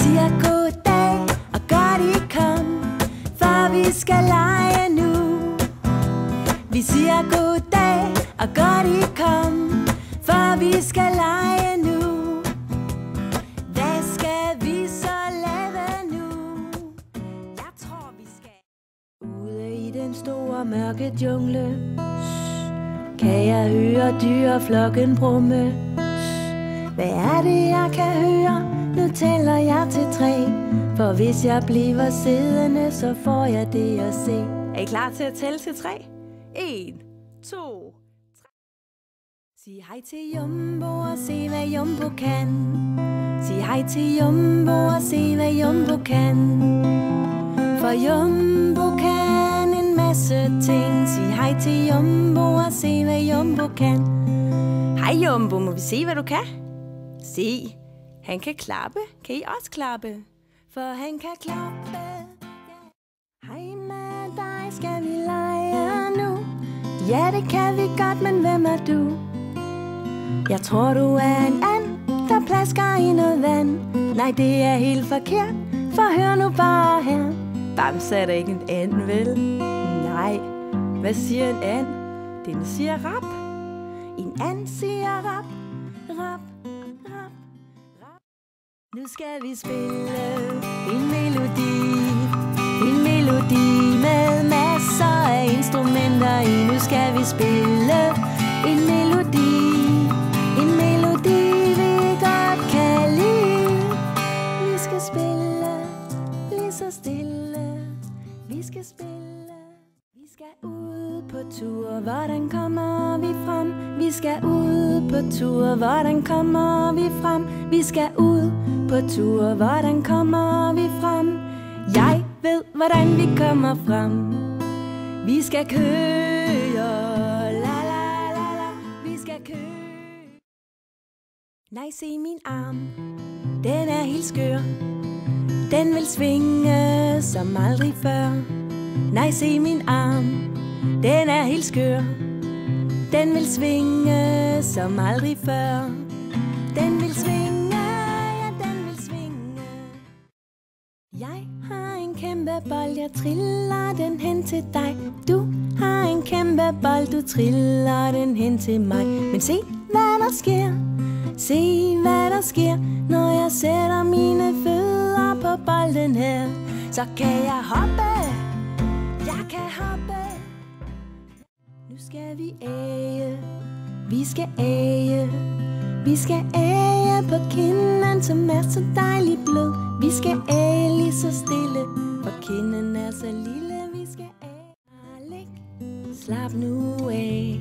siger goddag og godt I kom, for vi skal lege nu. Vi siger goddag og godt I kom, for vi skal lege nu. Hvad skal vi så lave nu? Jeg tror vi skal ude i den store mørke jungle. Kan jeg høre dyreflokken brumme? Hvad er det jeg kan høre? Nu tæller jeg til 3. For hvis jeg bliver siddende, så får jeg det at se. Er I klar til at tælle til 3? 1, 2, 3. Sig hej til Jumbo og se hvad Jumbo kan. Sig hej til Jumbo og se hvad Jumbo kan. For Jumbo kan en masse ting. Sig hej til Jumbo og se hvad Jumbo kan. Hej Jumbo, må vi se hvad du kan? Se, han kan klappe. Kan I også klappe? For han kan klappe. Hej med dig, skal vi lege nu? Ja, det kan vi godt, men hvem er du? Jeg tror du er en and, der plasker i noget vand. Nej, det er helt forkert, for hør nu bare her. Bamse er da ikke en and, vel? Nej, hvad siger en and? Den siger rap. En and siger rap, rap, rap, rap. Nu skal vi spille en melodi. En melodi med masser af instrumenter i. Nu skal vi spille en melodi. En melodi vi godt kan lide. Vi skal spille lige så stille. Vi skal spille. Vi skal ud på tur, hvordan kommer vi frem? Vi skal ud på tur, hvordan kommer vi frem? Vi skal ud på tur, hvordan kommer vi frem? Jeg ved, hvordan vi kommer frem. Vi skal køre, la la la la. Vi skal køre. Nej, se min arm, den er helt skør. Den vil svinge som aldrig før. Nej, se min arm, den er helt skør. Den vil svinge som aldrig før. Den vil svinge, ja, den vil svinge. Jeg har en kæmpe bold, jeg triller den hen til dig. Du har en kæmpe bold, du triller den hen til mig. Men se, hvad der sker. Se, hvad der sker, når jeg sætter mine fødder på bolden her. Så kan jeg hoppe. Jeg kan hoppe. Nu skal vi æge. Vi skal æge. Vi skal æge på kinden, som er så dejligt blød. Vi skal æge lige så stille, for kinden er så lille. Vi skal æge. Slap nu af.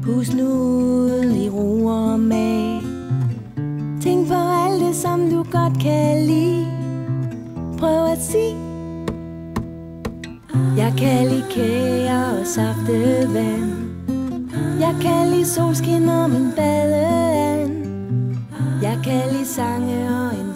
Pust nu ud i ro og mag. Tænk på alt det, som du godt kan lide. Prøv at sige. Jeg kan lide kager og saftevand. Jeg kan lide solskin og min badeand. Jeg kan lide sange og en